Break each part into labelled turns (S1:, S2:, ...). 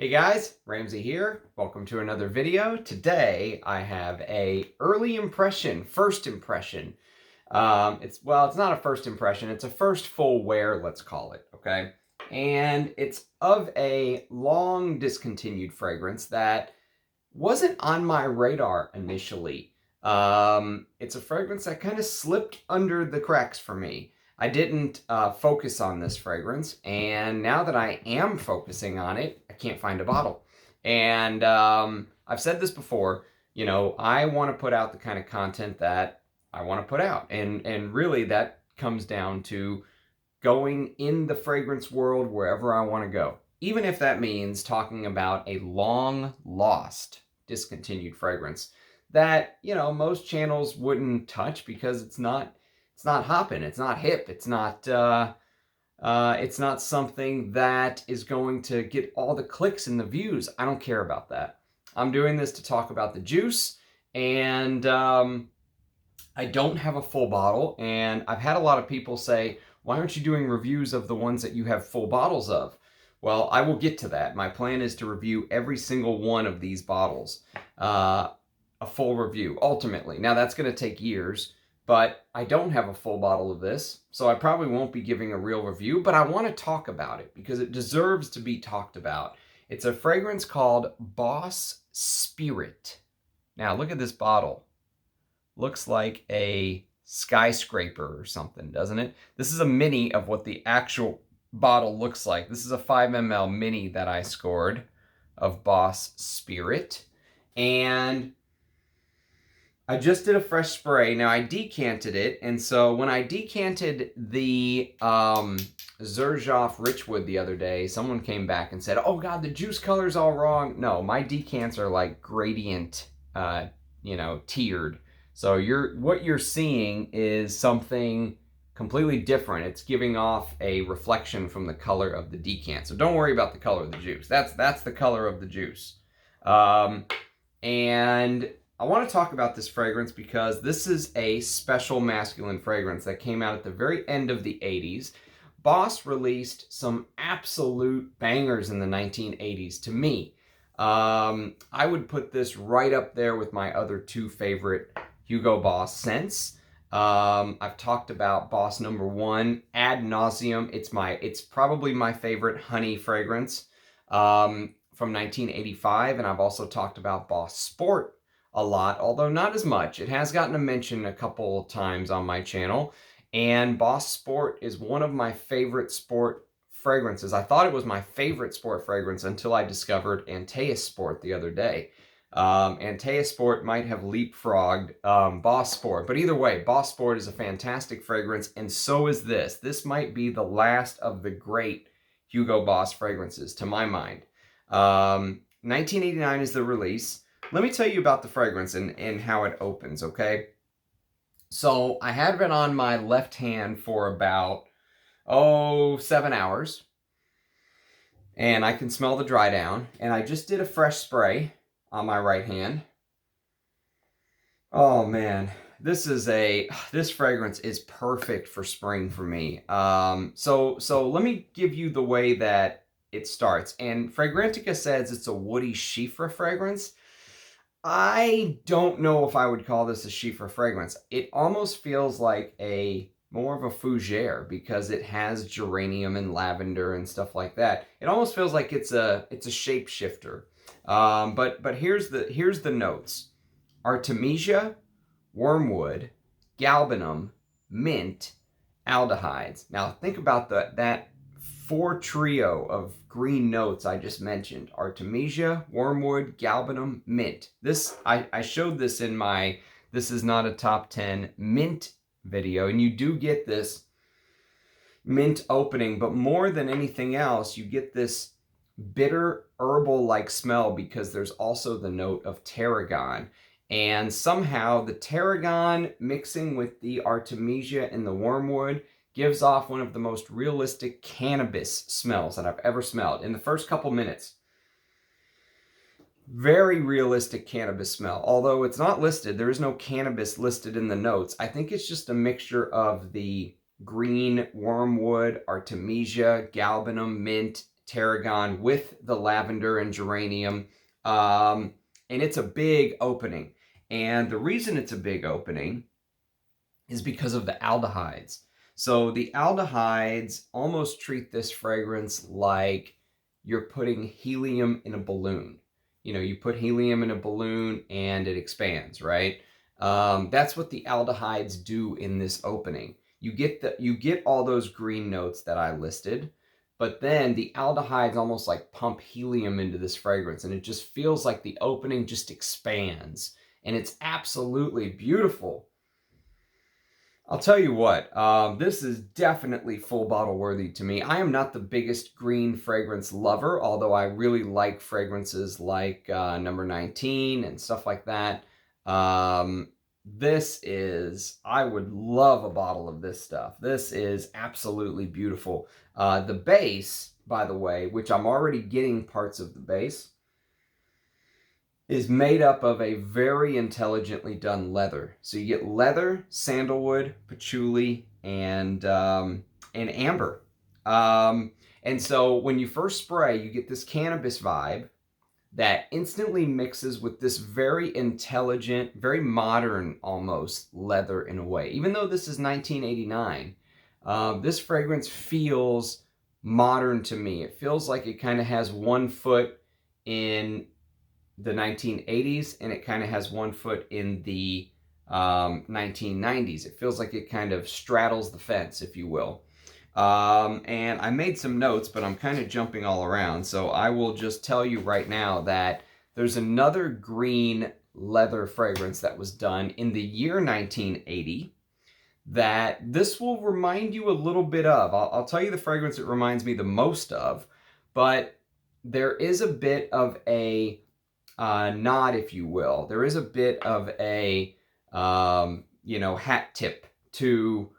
S1: Hey guys, Ramsey here. Welcome to another video. Today I have a first impression. It's not a first impression, it's a first full wear, let's call it, okay? And it's of a long discontinued fragrance that wasn't on my radar initially. It's a fragrance that kind of slipped under the cracks for me. I didn't focus on this fragrance, and now that I am focusing on it, I can't find a bottle. And I've said this before, I want to put out the kind of content that I want to put out. And really that comes down to going in the fragrance world wherever I want to go. Even if that means talking about a long lost discontinued fragrance that, most channels wouldn't touch because it's not hopping, it's not hip, it's not something that is going to get all the clicks and the views. I don't care about that. I'm doing this to talk about the juice, and I don't have a full bottle, and I've had a lot of people say, why aren't you doing reviews of the ones that you have full bottles of? Well, I will get to that. My plan is to review every single one of these bottles, a full review, ultimately. Now, that's going to take years, but I don't have a full bottle of this, so I probably won't be giving a real review, but I want to talk about it because it deserves to be talked about. It's a fragrance called Boss Spirit. Now, look at this bottle. Looks like a skyscraper or something, doesn't it? This is a mini of what the actual bottle looks like. This is a 5 ml mini that I scored of Boss Spirit. And I just did a fresh spray. Now, I decanted it, and so when I decanted the Xerjoff Richwood the other day, someone came back and said, oh God, the juice color's all wrong. No, my decants are like gradient, tiered. So what you're seeing is something completely different. It's giving off a reflection from the color of the decant. So don't worry about the color of the juice. That's the color of the juice. And I want to talk about this fragrance because this is a special masculine fragrance that came out at the very end of the 80s. Boss released some absolute bangers in the 1980s to me. I would put this right up there with my other two favorite Hugo Boss scents. I've talked about Boss number 1 ad nauseum. It's probably my favorite honey fragrance from 1985, and I've also talked about Boss Sport a lot, although not as much. It has gotten a mention a couple times on my channel, and Boss Sport is one of my favorite sport fragrances. I thought it was my favorite sport fragrance until I discovered Antaeus Sport the other day. Antaeus Sport might have leapfrogged Boss Sport, but either way, Boss Sport is a fantastic fragrance, and so is this. This might be the last of the great Hugo Boss fragrances, to my mind. 1989 is the release. Let me tell you about the fragrance and how it opens, okay? So I had been on my left hand for about, 7 hours, and I can smell the dry down, and I just did a fresh spray on my right hand. Oh man, this fragrance is perfect for spring for me. So let me give you the way that it starts. And Fragrantica says it's a woody Chypre fragrance. I don't know if I would call this a Chypre fragrance. It almost feels like more of a fougere because it has geranium and lavender and stuff like that. It almost feels like it's a shapeshifter. But here's the notes: Artemisia, wormwood, galbanum, mint, aldehydes. Now think about that 4 trio of green notes I just mentioned: Artemisia, wormwood, galbanum, mint. I showed this in my This Is Not a Top 10 mint video, and you do get this mint opening, but more than anything else, you get this bitter herbal-like smell because there's also the note of tarragon. And somehow the tarragon mixing with the Artemisia and the wormwood gives off one of the most realistic cannabis smells that I've ever smelled in the first couple minutes. Very realistic cannabis smell. Although it's not listed, there is no cannabis listed in the notes. I think it's just a mixture of the green wormwood, Artemisia, galbanum, mint, tarragon with the lavender and geranium. And it's a big opening. And the reason it's a big opening is because of the aldehydes. So the aldehydes almost treat this fragrance like you're putting helium in a balloon. You know, you put helium in a balloon and it expands, right? That's what the aldehydes do in this opening. You get all those green notes that I listed, but then the aldehydes almost like pump helium into this fragrance, and it just feels like the opening just expands, and it's absolutely beautiful. I'll tell you what, this is definitely full bottle worthy to me. I am not the biggest green fragrance lover, although I really like fragrances like number 19 and stuff like that. I would love a bottle of this stuff. This is absolutely beautiful. The base, by the way, which I'm already getting parts of the base, is made up of a very intelligently done leather. So you get leather, sandalwood, patchouli, and amber. And so when you first spray, you get this cannabis vibe that instantly mixes with this very intelligent, very modern almost leather in a way. Even though this is 1989, this fragrance feels modern to me. It feels like it kind of has one foot in the 1980s and it kind of has one foot in the 1990s. It feels like it kind of straddles the fence, if you will. And I made some notes, but I'm kind of jumping all around. So I will just tell you right now that there's another green leather fragrance that was done in the year 1980 that this will remind you a little bit of. I'll tell you the fragrance it reminds me the most of, but there is a bit of a nod, if you will. There is a bit of a, hat tip to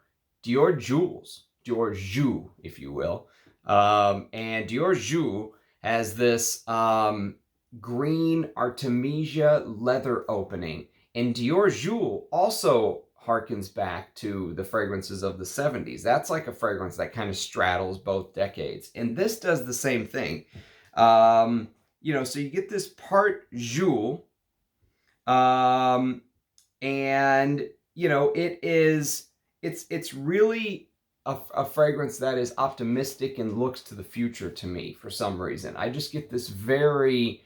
S1: Dior Joules. Dior Joux, if you will. And Dior Joux has this green Artemisia leather opening. And Dior Joux also harkens back to the fragrances of the 70s. That's like a fragrance that kind of straddles both decades. And this does the same thing. So you get this part Joux, and it's really a fragrance that is optimistic and looks to the future to me for some reason. I just get this very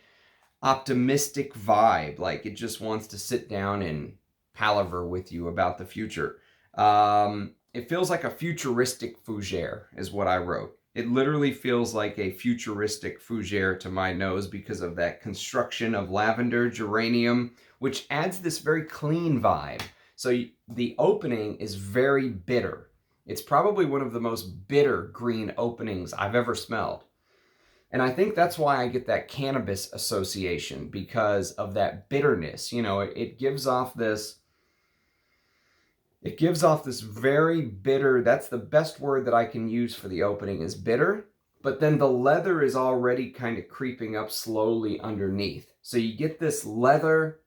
S1: optimistic vibe, like it just wants to sit down and palaver with you about the future. It feels like a futuristic fougere is what I wrote. It literally feels like a futuristic fougere to my nose because of that construction of lavender, geranium, which adds this very clean vibe. So the opening is very bitter. It's probably one of the most bitter green openings I've ever smelled. And I think that's why I get that cannabis association, because of that bitterness. It gives off this very bitter, that's the best word that I can use for the opening, is bitter. But then the leather is already kind of creeping up slowly underneath. So you get this leather,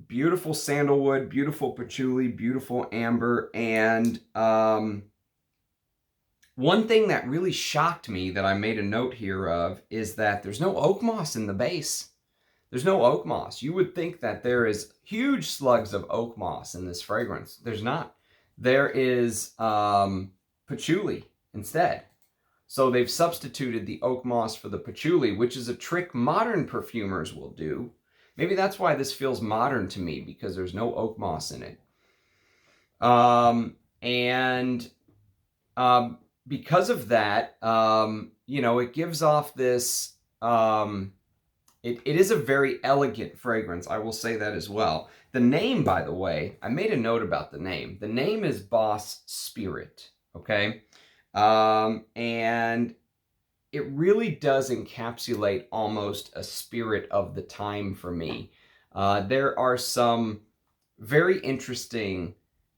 S1: beautiful sandalwood, beautiful patchouli, beautiful amber. And one thing that really shocked me that I made a note here of is that there's no oak moss in the base. There's no oak moss. You would think that there is huge slugs of oak moss in this fragrance. There's not. There is patchouli instead. So they've substituted the oak moss for the patchouli, which is a trick modern perfumers will do. Maybe that's why this feels modern to me, because there's no oak moss in it. Because of that, it gives off this... It is a very elegant fragrance, I will say that as well. The name, by the way, I made a note about the name. The name is Boss Spirit, okay? And it really does encapsulate almost a spirit of the time for me. There are some very interesting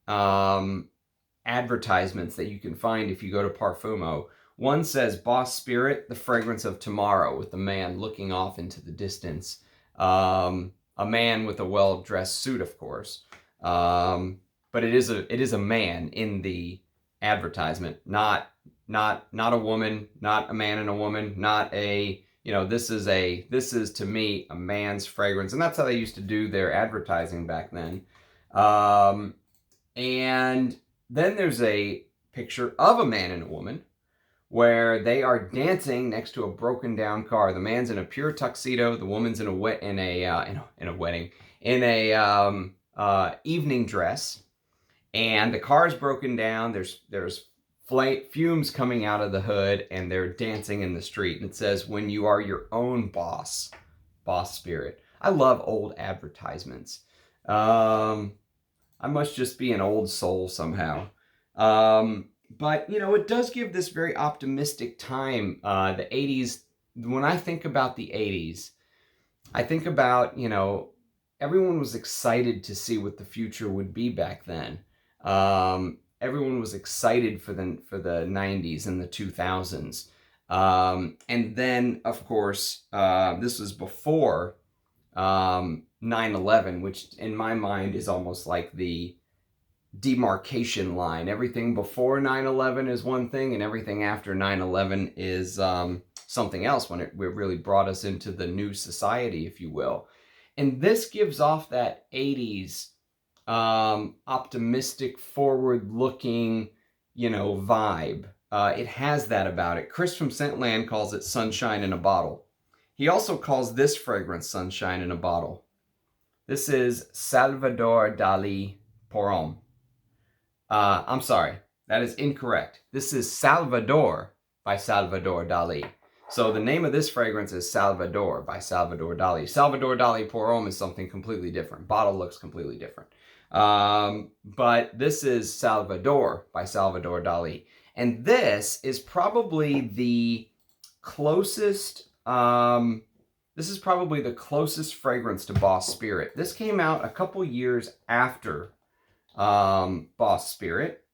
S1: advertisements that you can find if you go to Parfumo. One says, Boss Spirit, the fragrance of tomorrow, with the man looking off into the distance. A man with a well-dressed suit, of course. But it is a man in the advertisement, not not a woman, not a man and a woman, not a, you know, this is to me a man's fragrance. And that's how they used to do their advertising back then. And then there's a picture of a man and a woman where they are dancing next to a broken down car. The man's in a pure tuxedo, the woman's in a wedding, in a evening dress, and the car is broken down. There's fumes coming out of the hood, and they're dancing in the street. And it says, "When you are your own boss, boss spirit." I love old advertisements. I must just be an old soul somehow. But, you know, it does give this very optimistic time. The 80s, when I think about the 80s, I think about, you know, everyone was excited to see what the future would be back then. Everyone was excited for the 90s and the 2000s. And then, of course, this was before 9/11, which in my mind is almost like the demarcation line. Everything before 9/11 is one thing, and everything after 9/11 is something else, when it really brought us into the new society, if you will. And this gives off that 80s optimistic, forward-looking, you know, vibe. It has that about it. Chris from Scentland calls it sunshine in a bottle. He also calls this fragrance sunshine in a bottle. This is Salvador Dali Pour Homme. I'm sorry, that is incorrect. This is Salvador by Salvador Dali. So the name of this fragrance is Salvador by Salvador Dali. Salvador Dali Pour Homme is something completely different. Bottle looks completely different. But this is Salvador by Salvador Dali. And this is probably the closest, this is probably the closest fragrance to Boss Spirit. This came out a couple years after Boss Spirit.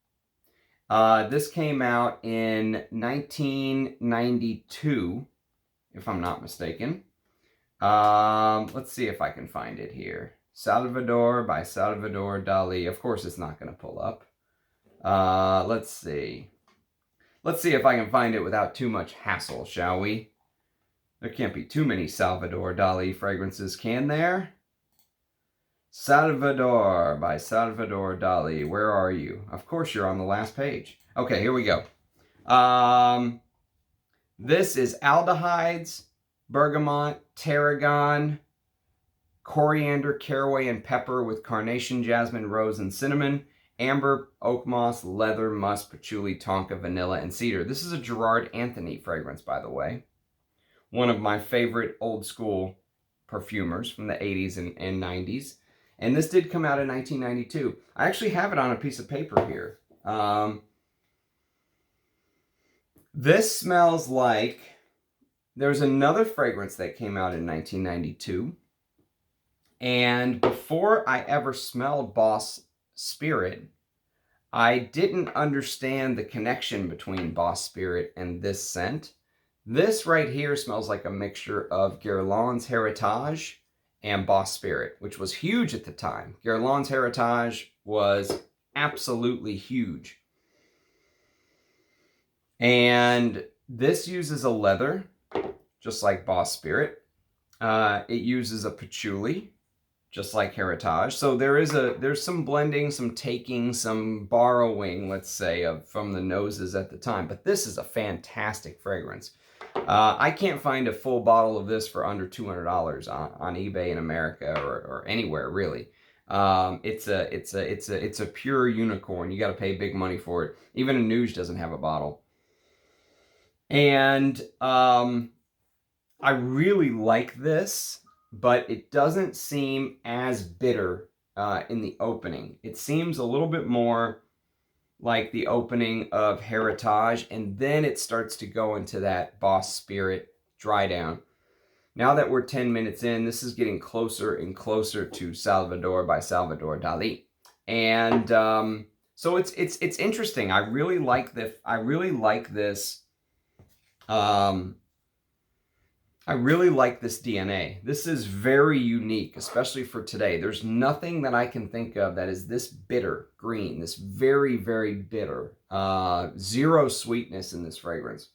S1: This came out in 1992, if I'm not mistaken. Let's see if I can find it here. Salvador by Salvador Dali. Of course, it's not going to pull up. Let's see. Let's see if I can find it without too much hassle, shall we? There can't be too many Salvador Dali fragrances, can there? Salvador by Salvador Dali. Where are you? Of course, you're on the last page. Okay, here we go. This is aldehydes, bergamot, tarragon, coriander, caraway, and pepper with carnation, jasmine, rose, and cinnamon, amber, oak moss, leather, musk, patchouli, tonka, vanilla, and cedar. This is a Gerard Anthony fragrance, by the way. One of my favorite old school perfumers from the 80s and 90s. And this did come out in 1992. I actually have it on a piece of paper here. This smells like, there's another fragrance that came out in 1992. And before I ever smelled Boss Spirit, I didn't understand the connection between Boss Spirit and this scent. This right here smells like a mixture of Guerlain's Heritage and Boss Spirit, which was huge at the time. Guerlain's Heritage was absolutely huge. And this uses a leather, just like Boss Spirit. It uses a patchouli, just like Heritage. So there's some blending, some taking, some borrowing, let's say, from the noses at the time. But this is a fantastic fragrance. I can't find a full bottle of this for under $200 on eBay in America or anywhere really. It's a pure unicorn. You got to pay big money for it. Even a Nuge doesn't have a bottle. And I really like this, but it doesn't seem as bitter in the opening. It seems a little bit more like the opening of Heritage, and then it starts to go into that Boss Spirit dry down. Now that we're 10 minutes in, this is getting closer and closer to Salvador by Salvador Dali. And so it's interesting. I really like this. I really like this DNA. This is very unique, especially for today. There's nothing that I can think of that is this bitter green, this very, very bitter. Zero sweetness in this fragrance.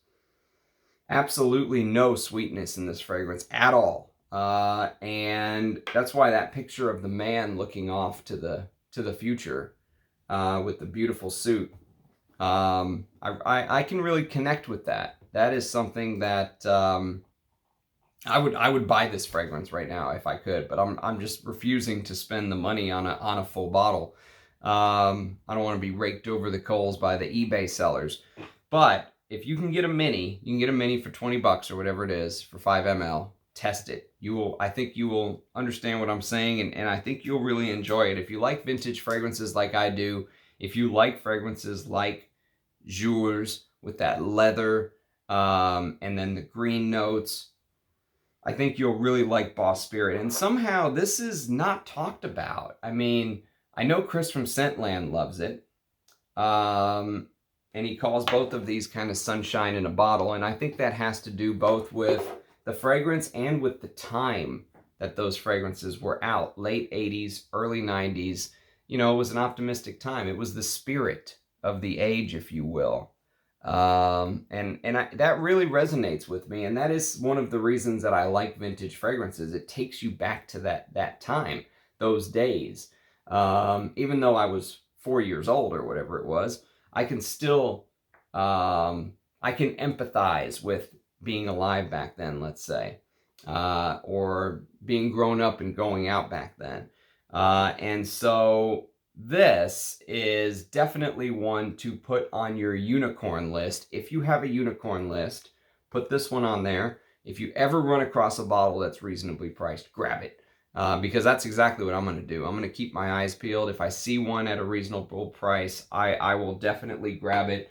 S1: Absolutely no sweetness in this fragrance at all. And that's why that picture of the man looking off to the future with the beautiful suit, I can really connect with that. That is something that I would buy this fragrance right now if I could, but I'm just refusing to spend the money on a full bottle. I don't want to be raked over the coals by the eBay sellers. But if you can get a mini, you can get a mini for 20 bucks or whatever it is for 5 ml. Test it. I think you will understand what I'm saying, and I think you'll really enjoy it. If you like vintage fragrances like I do, if you like fragrances like Jours with that leather, and then the green notes, I think you'll really like Boss Spirit. And somehow this is not talked about. I mean, I know Chris from Scentland loves it. And he calls both of these kind of sunshine in a bottle. And I think that has to do both with the fragrance and with the time that those fragrances were out. Late 80s, early 90s. You know, it was an optimistic time. It was the spirit of the age, if you will. That really resonates with me. And that is one of the reasons that I like vintage fragrances. It takes you back to that time, those days. Even though I was 4 years old or whatever it was, I can still, I can empathize with being alive back then, let's say, or being grown up and going out back then. And so this is definitely one to put on your unicorn list. If you have a unicorn list, put this one on there. If you ever run across a bottle that's reasonably priced, grab it. Because that's exactly what I'm going to do. I'm going to keep my eyes peeled. If I see one at a reasonable price, I will definitely grab it.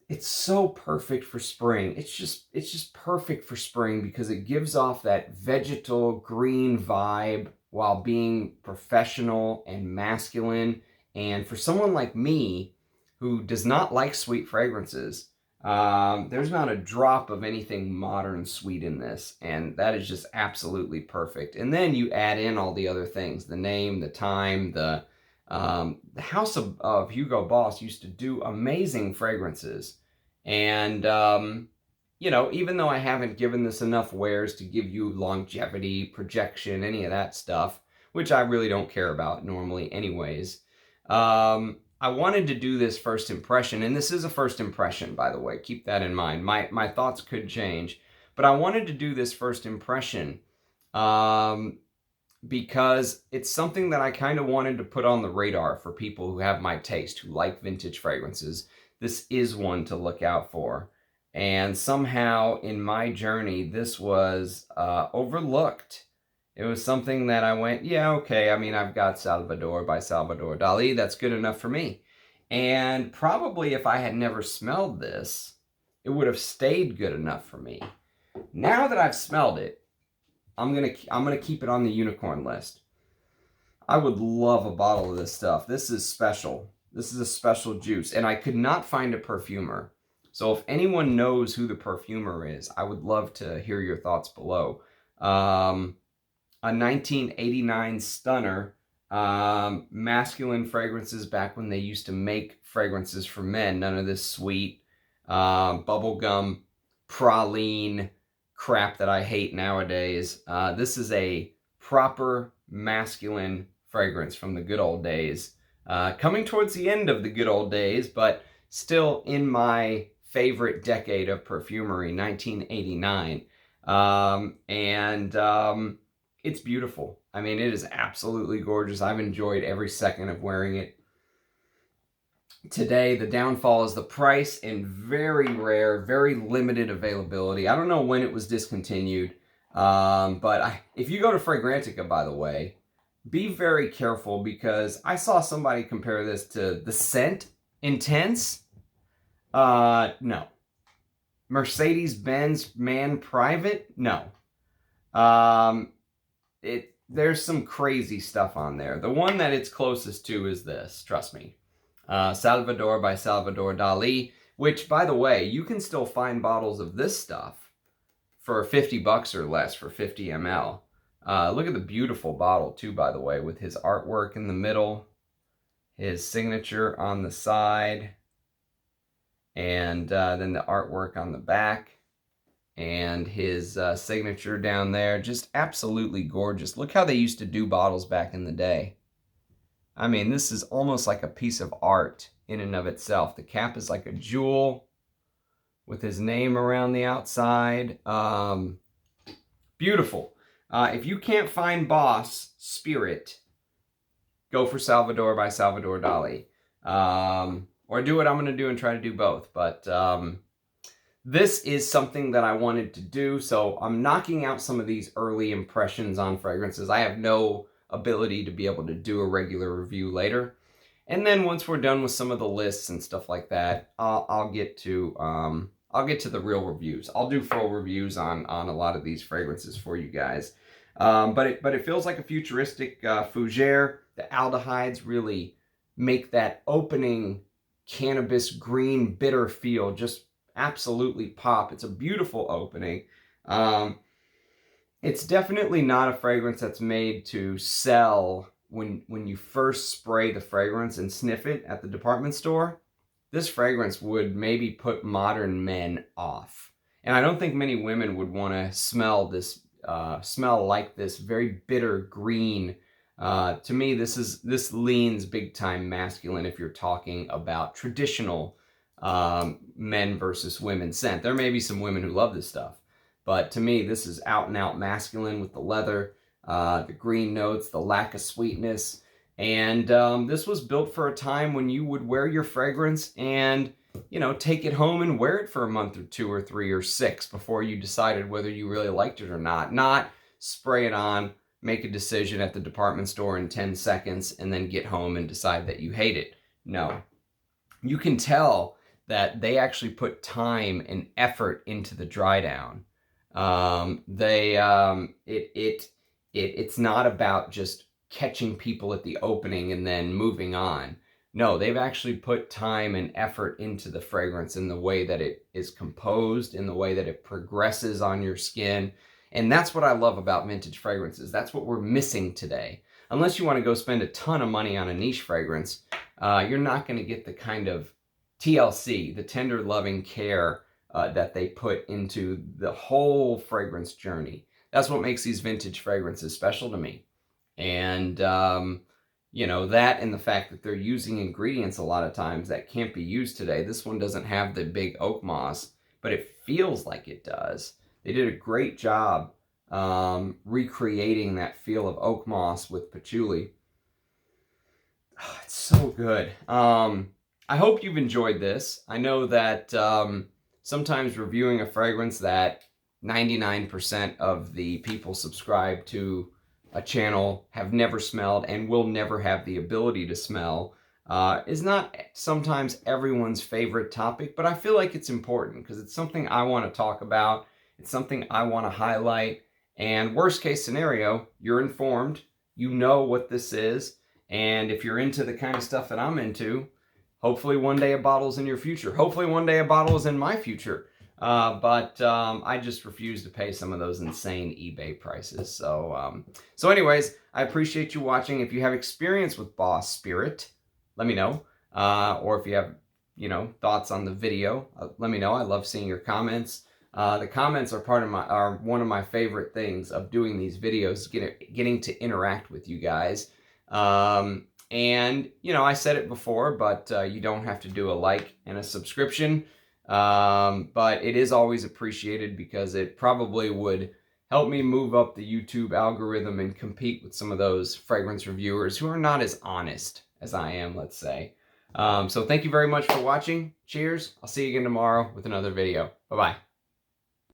S1: It's so perfect for spring. It's just perfect for spring because it gives off that vegetal green vibe while being professional and masculine. And for someone like me who does not like sweet fragrances, there's not a drop of anything modern sweet in this, and that is just absolutely perfect. And then you add in all the other things, the name, the time, the House of Hugo Boss used to do amazing fragrances. And, you know, even though I haven't given this enough wears to give you longevity, projection, any of that stuff, which I really don't care about normally anyways, I wanted to do this first impression, and this is a first impression, by the way. Keep that in mind. My thoughts could change, but I wanted to do this first impression because it's something that I kind of wanted to put on the radar for people who have my taste, who like vintage fragrances. This is one to look out for. And somehow in my journey, this was overlooked. It was something that I went, yeah, okay, I mean, I've got Salvador by Salvador Dali. That's good enough for me. And probably if I had never smelled this, it would have stayed good enough for me. Now that I've smelled it, I'm gonna keep it on the unicorn list. I would love a bottle of this stuff. This is special. This is a special juice, and I could not find a perfumer. So if anyone knows who the perfumer is, I would love to hear your thoughts below. A 1989 Stunner, masculine fragrances back when they used to make fragrances for men. None of this sweet bubblegum, praline crap that I hate nowadays. This is a proper masculine fragrance from the good old days. Coming towards the end of the good old days, but still in my favorite decade of perfumery, 1989. It's beautiful. I mean, it is absolutely gorgeous. I've enjoyed every second of wearing it. Today, the downfall is the price and very rare, very limited availability. I don't know when it was discontinued, but if you go to Fragrantica, by the way, be very careful because I saw somebody compare this to the Scent Intense. No. Mercedes-Benz Man Private? No. There's some crazy stuff on there. The one that it's closest to is this, trust me. Salvador by Salvador Dali, which, by the way, you can still find bottles of this stuff for 50 bucks or less for 50 ml. Look at the beautiful bottle too, by the way, with his artwork in the middle, his signature on the side, and then the artwork on the back, and his signature down there. Just absolutely gorgeous. Look how they used to do bottles back in the day. I mean, this is almost like a piece of art in and of itself. The cap is like a jewel with his name around the outside. Beautiful. If you can't find Boss Spirit, go for Salvador by Salvador Dali. Or do what I'm going to do and try to do both. But this is something that I wanted to do. So I'm knocking out some of these early impressions on fragrances. I have no ability to be able to do a regular review later. And then once we're done with some of the lists and stuff like that, I'll get to the real reviews. I'll do full reviews on a lot of these fragrances for you guys. But it feels like a futuristic fougere. The aldehydes really make that opening cannabis green bitter feel just absolutely pop. It's a beautiful opening. It's definitely not a fragrance that's made to sell when you first spray the fragrance and sniff it at the department store. This fragrance would maybe put modern men off. And I don't think many women would want to smell this, smell like this very bitter green. To me, this leans big time masculine if you're talking about traditional men versus women scent. There may be some women who love this stuff, but to me, this is out and out masculine with the leather, the green notes, the lack of sweetness. And this was built for a time when you would wear your fragrance and, you know, take it home and wear it for a month or 2 or 3 or 6 before you decided whether you really liked it or not. Not spray it on, make a decision at the department store in 10 seconds, and then get home and decide that you hate it. No. You can tell that they actually put time and effort into the dry down. It's not about just catching people at the opening and then moving on. No, they've actually put time and effort into the fragrance in the way that it is composed, in the way that it progresses on your skin. And that's what I love about vintage fragrances. That's what we're missing today. Unless you want to go spend a ton of money on a niche fragrance, you're not going to get the kind of TLC, the tender loving care that they put into the whole fragrance journey. That's what makes these vintage fragrances special to me. And, you know, that and the fact that they're using ingredients a lot of times that can't be used today. This one doesn't have the big oak moss, but it feels like it does. They did a great job recreating that feel of oak moss with patchouli. Oh, it's so good. I hope you've enjoyed this. I know that sometimes reviewing a fragrance that 99% of the people subscribe to a channel have never smelled and will never have the ability to smell is not sometimes everyone's favorite topic, but I feel like it's important because it's something I want to talk about. It's something I want to highlight. And worst case scenario, you're informed, you know what this is, and if you're into the kind of stuff that I'm into, hopefully one day a bottle's in your future. Hopefully one day a bottle is in my future. But I just refuse to pay some of those insane eBay prices. So anyways, I appreciate you watching. If you have experience with Boss Spirit, let me know. Or if you have, you know, thoughts on the video, let me know. I love seeing your comments. The comments are one of my favorite things of doing these videos, getting to interact with you guys. And, you know, I said it before, but you don't have to do a like and a subscription. But it is always appreciated because it probably would help me move up the YouTube algorithm and compete with some of those fragrance reviewers who are not as honest as I am, let's say. So thank you very much for watching. Cheers. I'll see you again tomorrow with another video. Bye-bye.